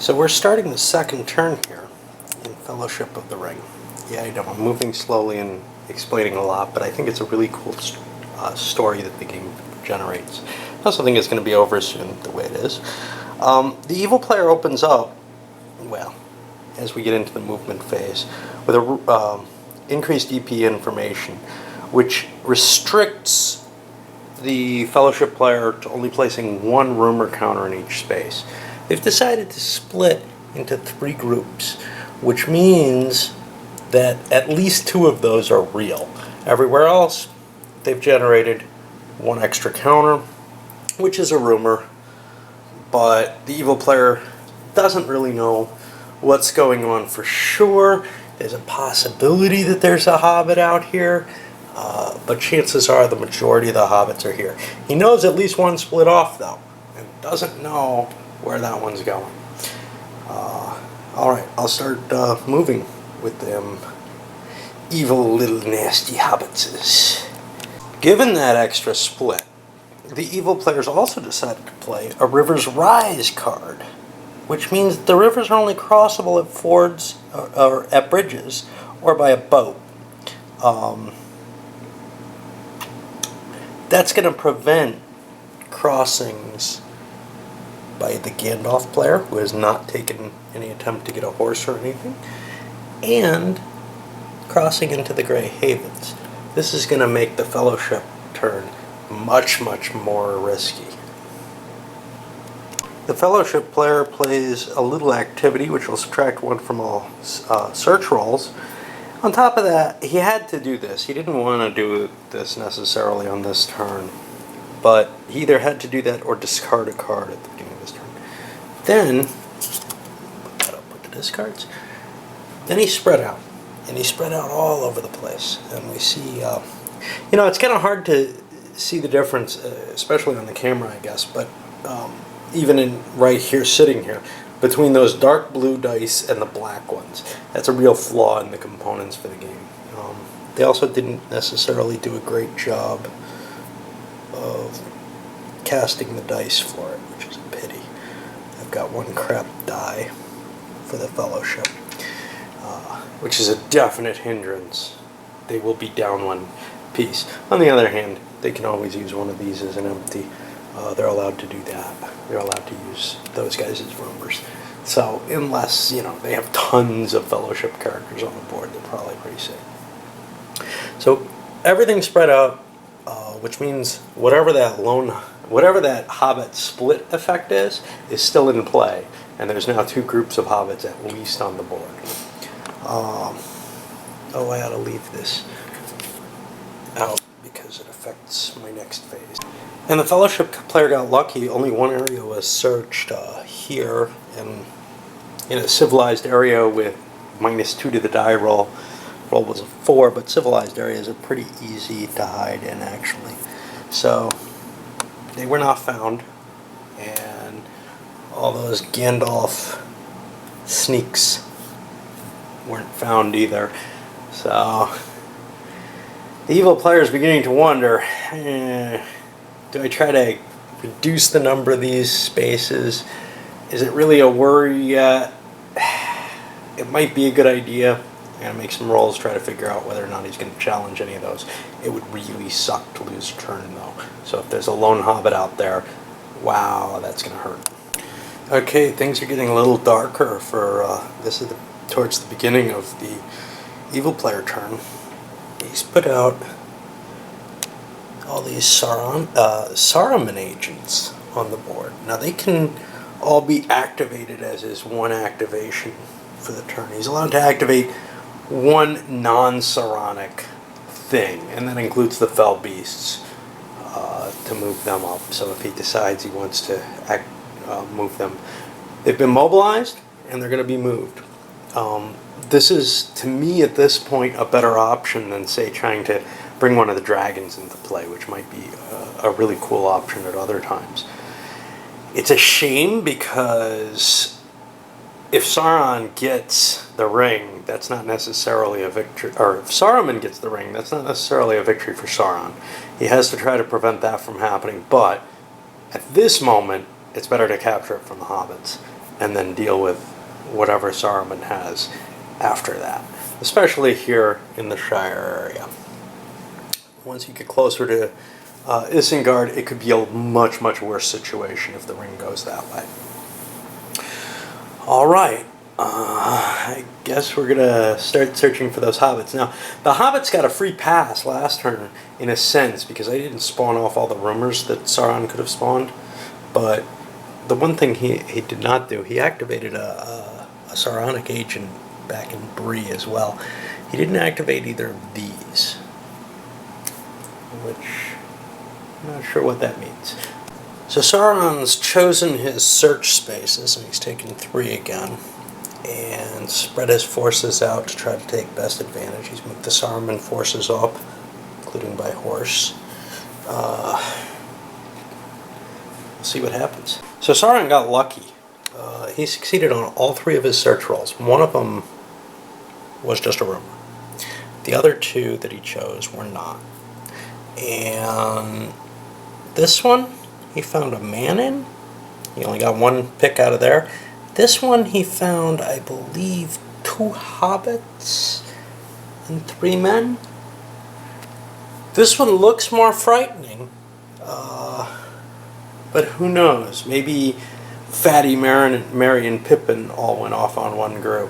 So we're starting the second turn here in Fellowship of the Ring. Yeah, I know I'm moving slowly and explaining a lot, but I think it's a really cool story that the game generates. I also think it's going to be over soon, the way it is. The evil player opens up, well, as we get into the movement phase, with a increased EP information, which restricts the Fellowship player to only placing one rumor counter in each space. They've decided to split into 3 groups, which means that at least 2 of those are real. Everywhere else, they've generated 1 extra counter, which is a rumor, but the evil player doesn't really know what's going on for sure. There's a possibility that there's a hobbit out here, but chances are the majority of the hobbits are here. He knows at least 1 split off, though, and doesn't know where that one's going. Alright, I'll start moving with them evil little nasty hobbitses. Given that extra split, the evil players also decided to play a River's Rise card, which means the rivers are only crossable at fords or at bridges or by a boat. That's going to prevent crossings by the Gandalf player, who has not taken any attempt to get a horse or anything, and crossing into the Grey Havens. This is going to make the Fellowship turn much, much more risky. The Fellowship player plays a little activity, which will subtract 1 from all search rolls. On top of that, he had to do this. He didn't want to do this necessarily on this turn, but he either had to do that or discard a card at the beginning of his turn. Then, put that up with the discards. Then he spread out, and he spread out all over the place. And we see, it's kind of hard to see the difference, especially on the camera, I guess, but even in right here, sitting here, between those dark blue dice and the black ones. That's a real flaw in the components for the game. They also didn't necessarily do a great job of casting the dice for it, which is a pity. I've got 1 crap die for the Fellowship, which is a definite hindrance. They will be down 1 piece. On the other hand, they can always use one of these as an empty. They're allowed to do that. They're allowed to use those guys as rumors. So unless, they have tons of Fellowship characters on the board, they're probably pretty safe. So everything's spread out, which means whatever that Hobbit split effect is still in play. And there's now 2 groups of Hobbits at least on the board. I ought to leave this out because it affects my next phase. And the Fellowship player got lucky. Only 1 area was searched here, and in a civilized area with -2 to the die roll. Roll was a 4, but civilized area is a pretty easy to hide in, actually. So they were not found, and all those Gandalf sneaks weren't found either. So the evil player is beginning to wonder, do I try to reduce the number of these spaces? Is it really a worry yet? It might be a good idea. I'm going to make some rolls, try to figure out whether or not he's going to challenge any of those. It would really suck to lose a turn, though. So if there's a lone hobbit out there, wow, that's going to hurt. Okay, things are getting a little darker for, this is towards the beginning of the evil player turn. He's put out all these Saruman agents on the board. Now they can all be activated as his 1 activation for the turn. He's allowed to activate 1 non-Saronic thing, and that includes the Fell Beasts to move them up. So if he decides he wants to move them, they've been mobilized and they're going to be moved. This is, to me at this point, a better option than, say, trying to bring one of the dragons into play, which might be a really cool option at other times. It's a shame because if Sauron gets the ring, that's not necessarily a victory, or if Saruman gets the ring, that's not necessarily a victory for Sauron. He has to try to prevent that from happening, but at this moment, it's better to capture it from the hobbits. and then deal with whatever Saruman has after that, especially here in the Shire area. Once you get closer to Isengard, it could be a much, much worse situation if the ring goes that way. All right. I guess we're going to start searching for those hobbits. Now, the hobbits got a free pass last turn, in a sense, because I didn't spawn off all the rumors that Sauron could have spawned. But the one thing he did not do, he activated a Sauronic agent back in Bree as well. He didn't activate either of these, which I'm not sure what that means. So Sauron's chosen his search spaces, and he's taken 3 again, and spread his forces out to try to take best advantage. He's moved the Saruman forces up, including by horse. We'll see what happens. So Sauron got lucky. He succeeded on all 3 of his search rolls. One of them was just a rumor. The other 2 that he chose were not. And this one, he found a man in. He only got 1 pick out of there. This one he found, I believe, 2 hobbits and 3 men. This one looks more frightening, but who knows? Maybe Fatty, Merry, and Pippin all went off on one group.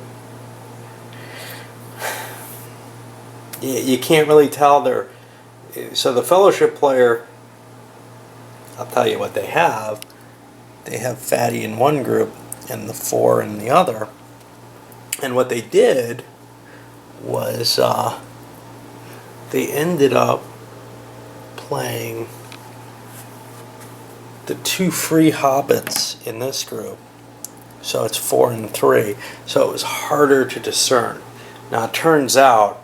You can't really tell. So the Fellowship player, I'll tell you what they have. They have Fatty in one group and the 4 in the other. And what they did was they ended up playing the 2 free hobbits in this group. So it's 4 and 3. So it was harder to discern. Now it turns out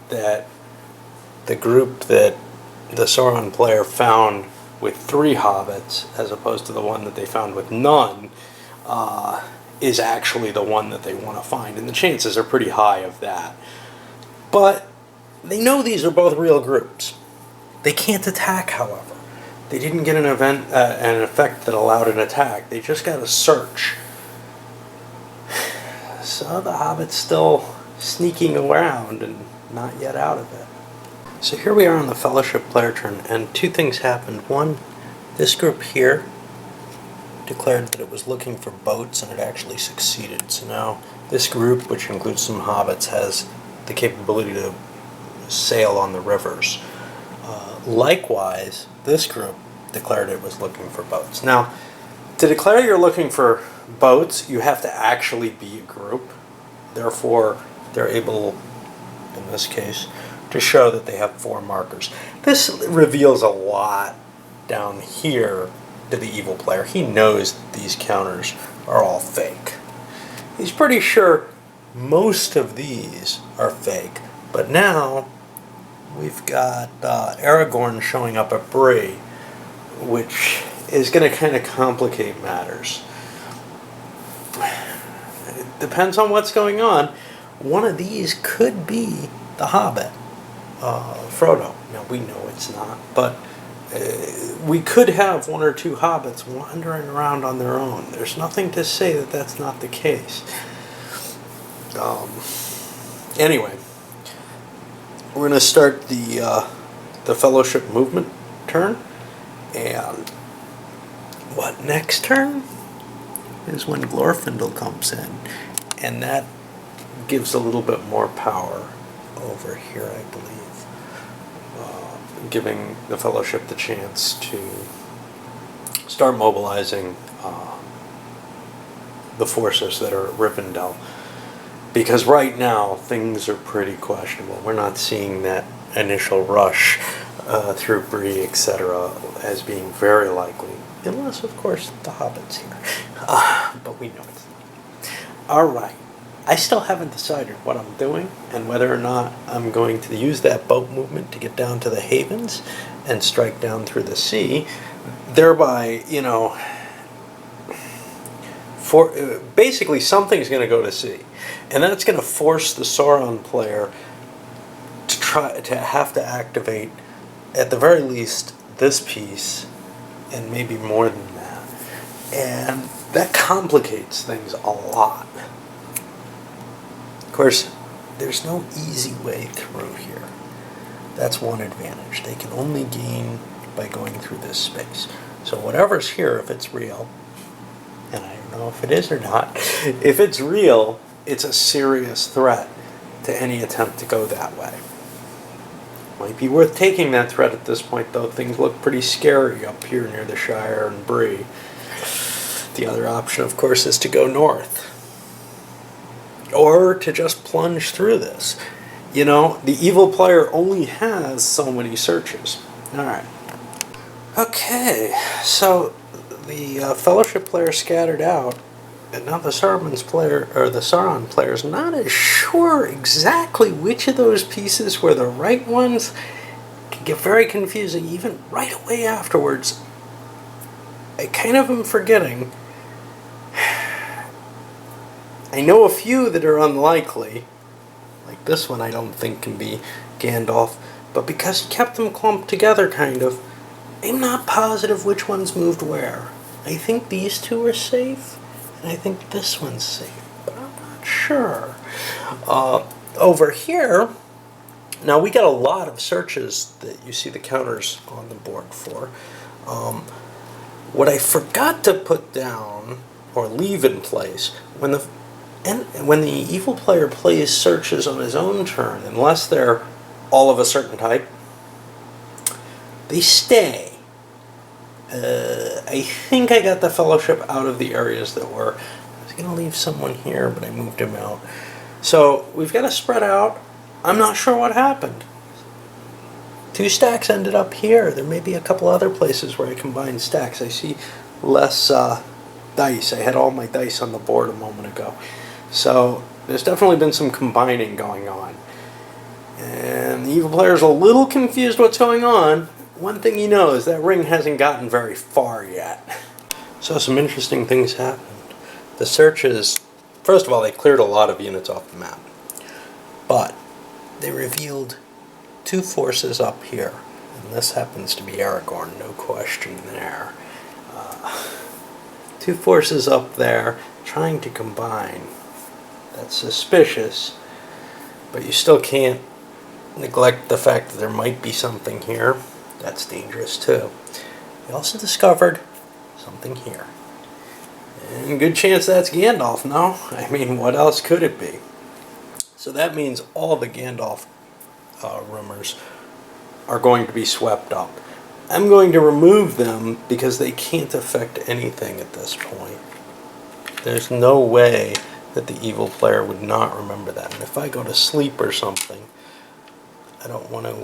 that the group that the Sauron player found with 3 hobbits, as opposed to the one that they found with none, is actually the one that they want to find. And the chances are pretty high of that. But they know these are both real groups. They can't attack, however. They didn't get an effect that allowed an attack. They just got a search. So the hobbit's still sneaking around and not yet out of it. So here we are on the Fellowship player turn, and 2 things happened. One, this group here declared that it was looking for boats, and it actually succeeded. So now this group, which includes some hobbits, has the capability to sail on the rivers. Likewise, this group declared it was looking for boats. Now, to declare you're looking for boats, you have to actually be a group. Therefore, they're able, in this case, to show that they have 4 markers. This reveals a lot down here to the evil player. He knows these counters are all fake. He's pretty sure most of these are fake, but now we've got Aragorn showing up at Bree, which is going to kind of complicate matters. It depends on what's going on. One of these could be the Hobbit, Frodo. Now, we know it's not, but we could have 1 or 2 hobbits wandering around on their own. There's nothing to say that that's not the case. Anyway, we're going to start the Fellowship movement turn, and what next turn is when Glorfindel comes in, and that gives a little bit more power over here, I believe, giving the Fellowship the chance to start mobilizing the forces that are at Rivendell. Because right now, things are pretty questionable. We're not seeing that initial rush through Bree, etc., as being very likely. Unless, of course, the Hobbit's here. But we know it's not. Alright. I still haven't decided what I'm doing and whether or not I'm going to use that boat movement to get down to the havens and strike down through the sea. Thereby, basically something's going to go to sea. And that's going to force the Sauron player to have to activate, at the very least, this piece, and maybe more than that. And that complicates things a lot. Of course, there's no easy way through here. That's one advantage. They can only gain by going through this space. So whatever's here, if it's real, and I don't know if it is or not, if it's real, it's a serious threat to any attempt to go that way. Might be worth taking that threat at this point, though. Things look pretty scary up here near the Shire and Bree. The other option, of course, is to go north. Or to just plunge through this. You know, the evil player only has so many searches. Alright. Okay, so the Fellowship player scattered out, and now the Sauron player is not as sure exactly which of those pieces were the right ones. It can get very confusing even right away afterwards. I kind of am forgetting. I know a few that are unlikely. Like this one I don't think can be Gandalf. But because he kept them clumped together, kind of, I'm not positive which ones moved where. I think these two are safe, and I think this one's safe, but I'm not sure. Over here, now we got a lot of searches that you see the counters on the board for. What I forgot to put down, or leave in place, when the evil player plays searches on his own turn, unless they're all of a certain type, they stay. I think I got the Fellowship out of the areas that were. I was going to leave someone here, but I moved him out. So we've got to spread out. I'm not sure what happened. 2 stacks ended up here. There may be a couple other places where I combined stacks. I see less dice. I had all my dice on the board a moment ago. So there's definitely been some combining going on. And the evil player's a little confused what's going on. One thing you know is that ring hasn't gotten very far yet. So some interesting things happened. The searches, first of all, they cleared a lot of units off the map. But they revealed 2 forces up here. And this happens to be Aragorn, no question there. 2 forces up there trying to combine. That's suspicious, but you still can't neglect the fact that there might be something here. That's dangerous too. We also discovered something here. And good chance that's Gandalf, no? I mean, what else could it be? So that means all the Gandalf rumors are going to be swept up. I'm going to remove them because they can't affect anything at this point. There's no way that the evil player would not remember that. And if I go to sleep or something, I don't want to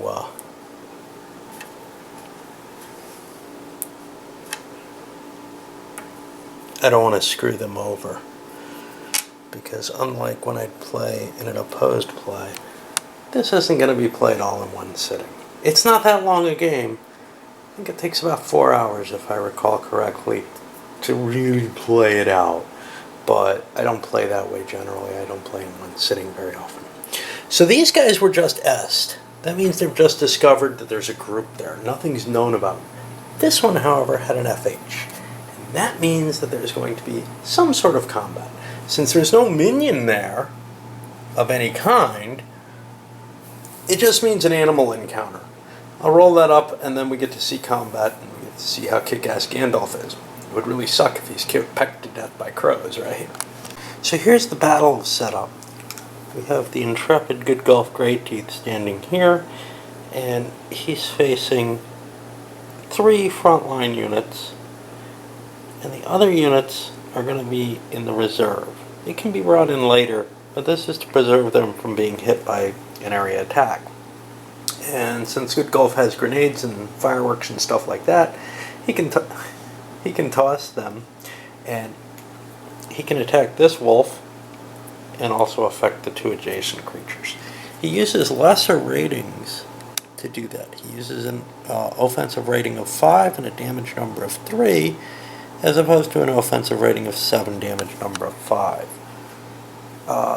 screw them over, because unlike when I'd play in an opposed play, this isn't going to be played all in one sitting. It's not that long a game. I think it takes about 4 hours, if I recall correctly, to really play it out. But I don't play that way generally. I don't play in one sitting very often. So these guys were just S'd. That means they've just discovered that there's a group there. Nothing's known about them. This one, however, had an FH. And that means that there's going to be some sort of combat. Since there's no minion there of any kind, it just means an animal encounter. I'll roll that up, and then we get to see combat, and we get to see how kick-ass Gandalf is. It would really suck if he's pecked to death by crows, right? So here's the battle setup. We have the intrepid Goodgulf Greyteeth standing here, and he's facing 3 frontline units, and the other units are going to be in the reserve. They can be brought in later, but this is to preserve them from being hit by an area attack. And since Goodgulf has grenades and fireworks and stuff like that, he can toss them, and he can attack this wolf and also affect the 2 adjacent creatures. He uses lesser ratings to do that. He uses an offensive rating of 5 and a damage number of 3, as opposed to an offensive rating of 7, damage number of 5.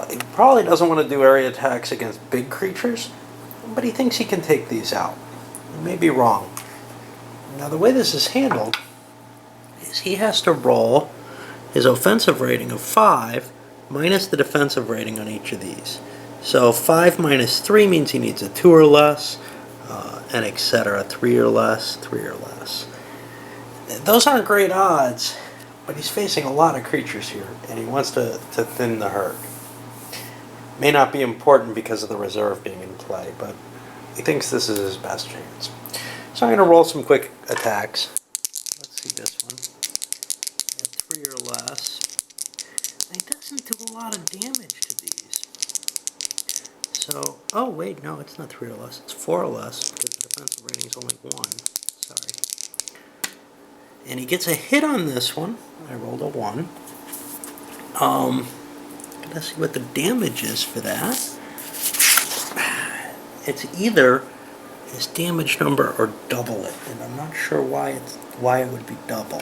He probably doesn't want to do area attacks against big creatures, but he thinks he can take these out. He may be wrong. Now the way this is handled is he has to roll his offensive rating of 5 minus the defensive rating on each of these. So 5 minus 3 means he needs a 2 or less, and etc. 3 or less, 3 or less. Those aren't great odds, but he's facing a lot of creatures here, and he wants to thin the herd. May not be important because of the reserve being in play, but he thinks this is his best chance. So I'm going to roll some quick attacks. Let's see this one. At 3 or less. He doesn't do a lot of damage to these. So, oh wait, no, it's not 3 or less. It's 4 or less, because the defensive rating is only 1. Sorry. And he gets a hit on this one. I rolled a 1. Let's see what the damage is for that. It's either his damage number or double it, and I'm not sure why it would be double.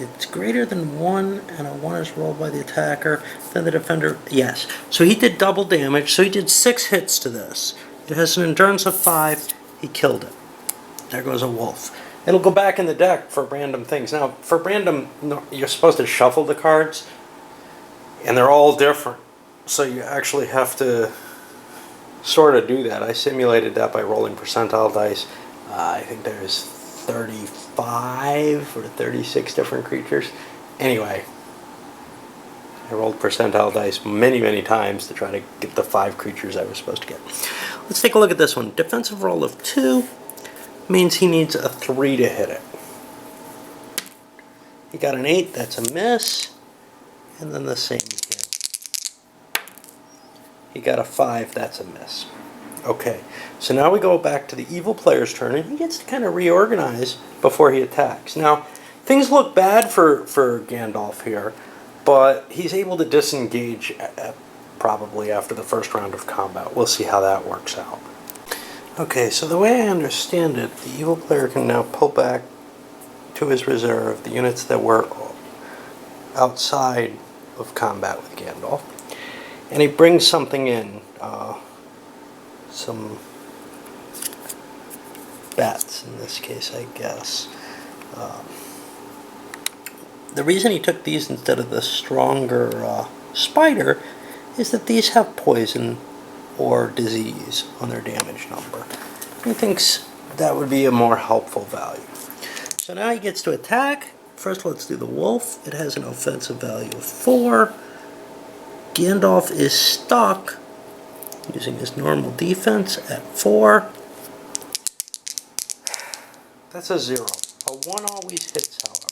It's greater than 1, and a 1 is rolled by the attacker. Then the defender, yes. So he did double damage, so he did 6 hits to this. It has an endurance of 5, he killed it. There goes a wolf. It'll go back in the deck for random things. Now, for random, you're supposed to shuffle the cards, and they're all different. So you actually have to sort of do that. I simulated that by rolling percentile dice. I think there's 35 or 36 different creatures. Anyway, I rolled percentile dice many times to try to get the 5 creatures I was supposed to get. Let's take a look at this one. Defensive roll of 2 means he needs a 3 to hit it. He got an 8, that's a miss, and then the same again. He got a 5, that's a miss. Okay, so now we go back to the evil player's turn, and he gets to kind of reorganize before he attacks. Now, things look bad for Gandalf here, but he's able to disengage probably after the first round of combat. We'll see how that works out. Okay, so the way I understand it, the evil player can now pull back to his reserve the units that were outside of combat with Gandalf, and he brings something in, some bats in this case, I guess. The reason he took these instead of the stronger spider is that these have poison or disease on their damage number. He thinks that would be a more helpful value. So now he gets to attack. First, let's do the wolf. It has an offensive value of 4. Gandalf is stuck using his normal defense at 4. That's a 0. A 1 always hits, however.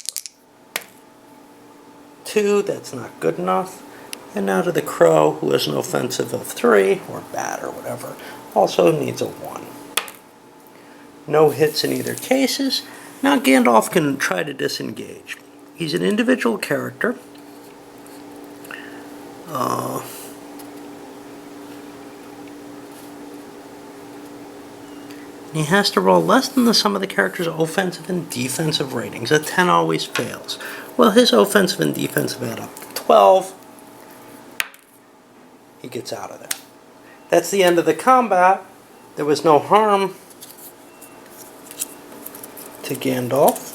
2, that's not good enough. And now to the crow, who has an offensive of 3, or bat or whatever, also needs a 1. No hits in either cases. Now Gandalf can try to disengage. He's an individual character. He has to roll less than the sum of the character's offensive and defensive ratings. A 10 always fails. Well, his offensive and defensive add up to 12. He gets out of there. That's the end of the combat. There was no harm to Gandalf.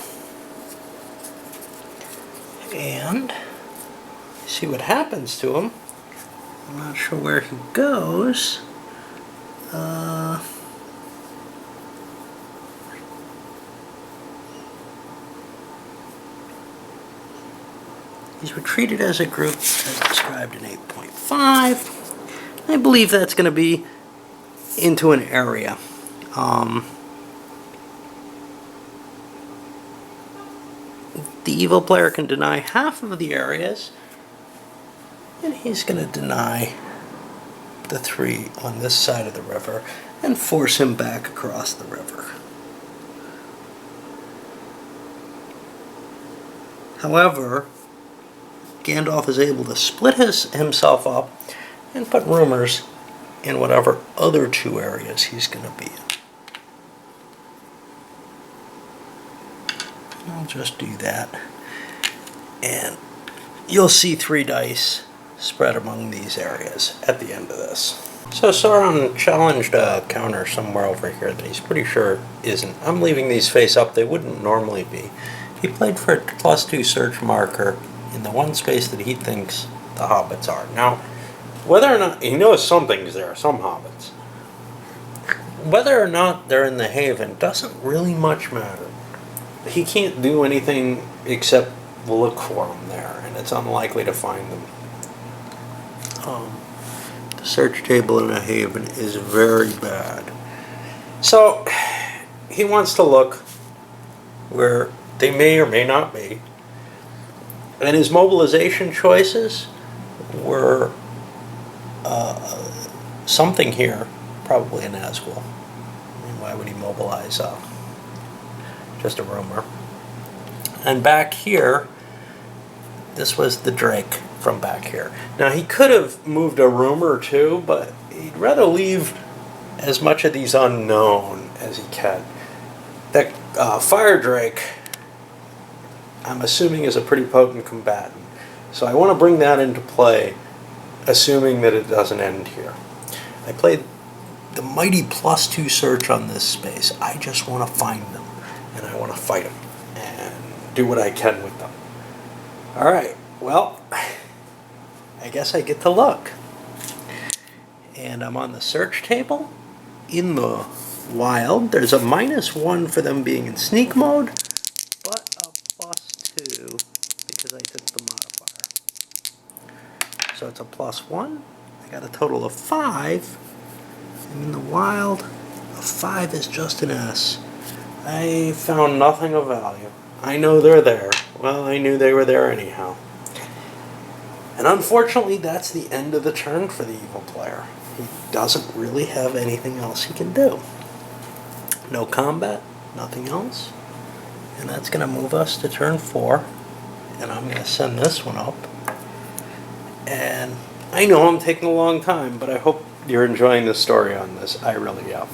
And see what happens to him. I'm not sure where he goes. He's retreated as a group as described in 8.5. I believe that's going to be into an area. The evil player can deny half of the areas, and he's going to deny the 3 on this side of the river and force him back across the river. However, Gandalf is able to split himself up and put rumors in whatever other 2 areas he's going to be in. I'll just do that. And you'll see 3 dice spread among these areas at the end of this. So Sauron challenged a counter somewhere over here that he's pretty sure isn't. I'm leaving these face up. They wouldn't normally be. He played for a +2 search marker in the one space that he thinks the hobbits are. Now, whether or not he knows something's there, some hobbits. Whether or not they're in the Haven doesn't really much matter. He can't do anything except look for them there, and it's unlikely to find them. The search table in a Haven is very bad. So, he wants to look where they may or may not be. And his mobilization choices were something here, probably a Nazgul. I mean, why would he mobilize? Just a rumor. And back here, this was the Drake from back here. Now, he could have moved a rumor too, but he'd rather leave as much of these unknown as he can. That Fire Drake, I'm assuming, is a pretty potent combatant. So I want to bring that into play, assuming that it doesn't end here. I played the mighty +2 search on this space. I just want to find them, and I want to fight them, and do what I can with them. Alright, well, I guess I get to look. And I'm on the search table. In the wild, there's a -1 for them being in sneak mode, but a +2 because I took the modifier. So it's a +1. I got a total of 5. And in the wild, a 5 is just an S. I found nothing of value. I know they're there. Well, I knew they were there anyhow. And unfortunately, that's the end of the turn for the evil player. He doesn't really have anything else he can do. No combat, nothing else. And that's going to move us to turn 4. And I'm going to send this one up. And I know I'm taking a long time, but I hope you're enjoying the story on this. I really am.